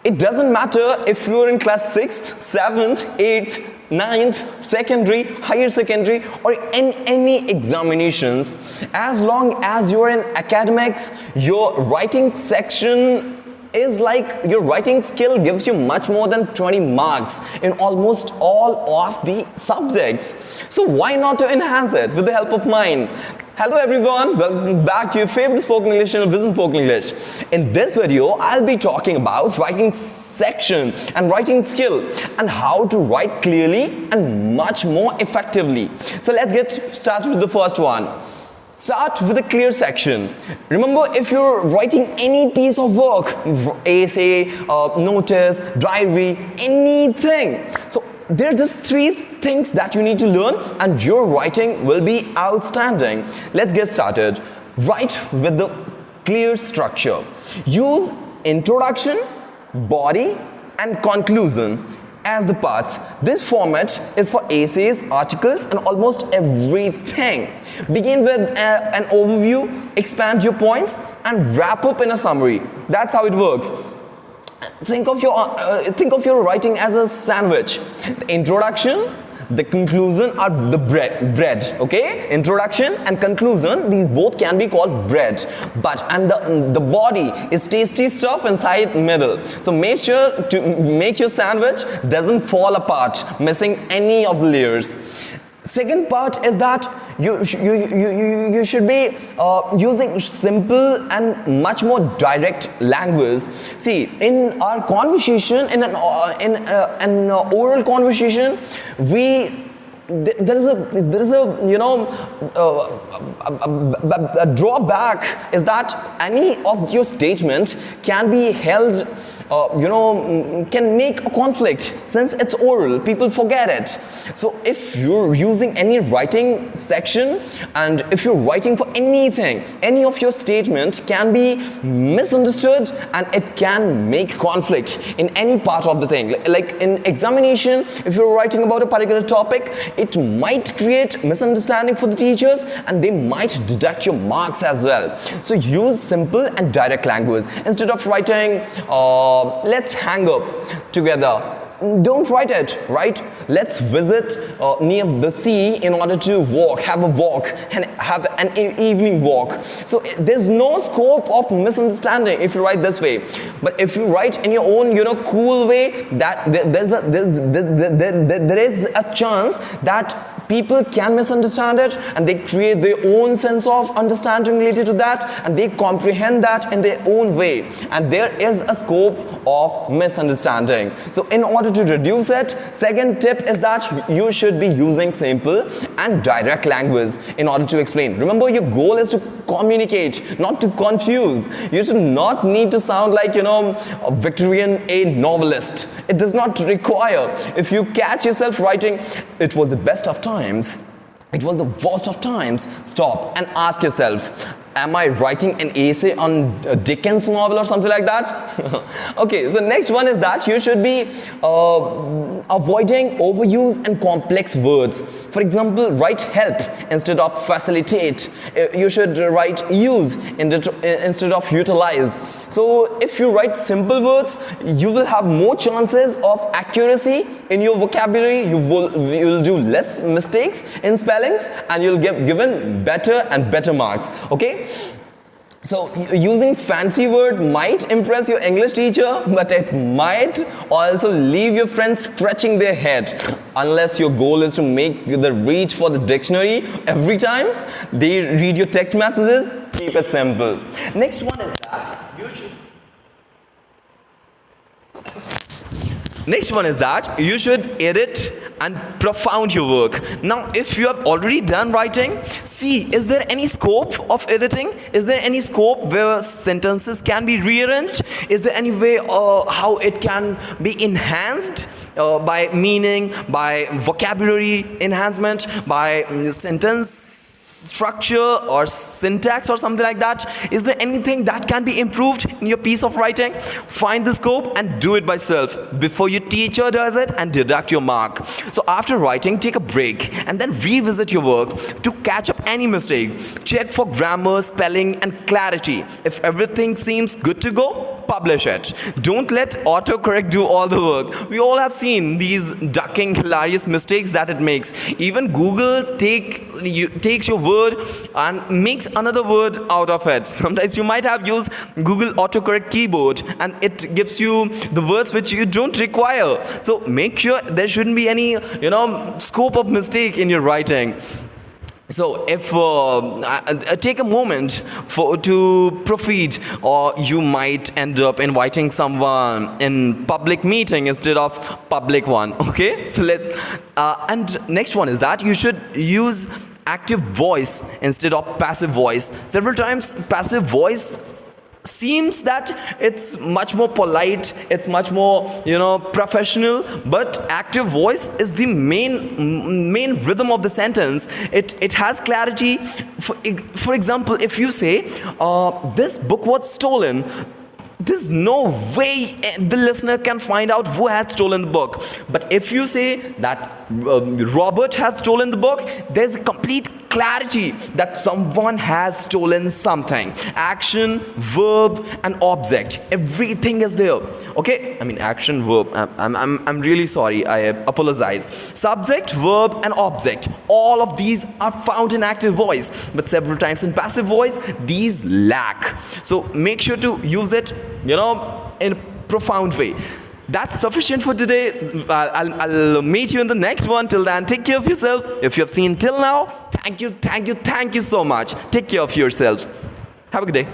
It doesn't matter if you're in class 6th, 7th, 8th, 9th, secondary, higher secondary, or in any examinations. As long as you're in academics, your writing section is like your writing skill gives you much more than 20 marks in almost all of the subjects. So why not to enhance it with the help of mine? Hello everyone, welcome back to your favorite spoken English channel, Business Spoken English. In this video, I'll be talking about writing section and writing skill and how to write clearly and much more effectively. So let's get started with the first one. Start with a clear section. Remember, if you're writing any piece of work, essay, notice, diary, anything. So there are just 3 things that you need to learn and your writing will be outstanding. Let's get started. Write with the clear structure. Use introduction, body, and conclusion as the parts. This format is for essays, articles, and almost everything. Begin with an overview, expand your points, and wrap up in a summary. That's how it works. Think of your writing as a sandwich. The introduction, the conclusion are the bread. Okay, introduction and conclusion, these both can be called bread. And the body is tasty stuff inside middle. So make sure to make your sandwich doesn't fall apart, missing any of the layers. Second part is that you should be using simple and much more direct language. See, in our conversation, in an oral conversation, there is a drawback is that any of your statements can be held can make a conflict. Since it's oral, people forget it. So if you're using any writing section and if you're writing for anything, any of your statements can be misunderstood and it can make conflict in any part of the thing. Like in examination, if you're writing about a particular topic, it might create misunderstanding for the teachers and they might deduct your marks as well. So use simple and direct language. Instead of writing let's hang up together, don't write it, right? Let's visit near the sea in order to have a walk and have an evening walk. So there's no scope of misunderstanding if you write this way. But if you write in your own cool way, that there is a chance that people can misunderstand it and they create their own sense of understanding related to that and they comprehend that in their own way, and there is a scope of misunderstanding. So in order to reduce it, second tip is that you should be using simple and direct language in order to explain. Remember, your goal is to communicate, not to confuse. You should not need to sound like a Victorian age novelist. It does not require. If you catch yourself writing, "It was the best of times, it was the worst of times," stop and ask yourself, am I writing an essay on a Dickens novel or something like that? Okay, so next one is that you should be avoiding overuse and complex words. For example, write help instead of facilitate. You should write use instead of utilize. So if you write simple words, you will have more chances of accuracy in your vocabulary. You will do less mistakes in spellings and you'll get given better and better marks. Okay? So using fancy word might impress your English teacher, but it might also leave your friends scratching their head. Unless your goal is to make the reach for the dictionary every time they read your text messages, keep it simple. Next one is that you should edit and profound your work. Now, if you have already done writing, see, is there any scope of editing? Is there any scope where sentences can be rearranged? Is there any way how it can be enhanced by meaning, by vocabulary enhancement, by sentence structure or syntax or something like that? Is there anything that can be improved in your piece of writing? Find the scope and do it by self before your teacher does it and deduct your mark. So after writing, take a break and then revisit your work to catch up any mistake. Check for grammar, spelling and clarity. If everything seems good to go, publish it. Don't let autocorrect do all the work. We all have seen these ducking hilarious mistakes that it makes. Even Google takes your word and makes another word out of it. Sometimes you might have used Google autocorrect keyboard and it gives you the words which you don't require. So make sure there shouldn't be any scope of mistake in your writing. So if take a moment to proceed, or you might end up inviting someone in public meeting instead of public one. Okay, so and next one is that you should use active voice instead of passive voice. Several times passive voice seems that it's much more polite, it's much more professional, but active voice is the main rhythm of the sentence. It has clarity. For example, if you say this book was stolen, there's no way the listener can find out who has stolen the book. But if you say that Robert has stolen the book, there's a complete clarity that someone has stolen something. Action, verb, and object. Everything is there. Okay? I mean, action, verb. I'm really sorry. I apologize. Subject, verb, and object. All of these are found in active voice. But several times in passive voice, these lack. So make sure to use it, in a profound way. That's sufficient for today. I'll meet you in the next one. Till then, take care of yourself. If you have seen till now, thank you so much. Take care of yourself. Have a good day.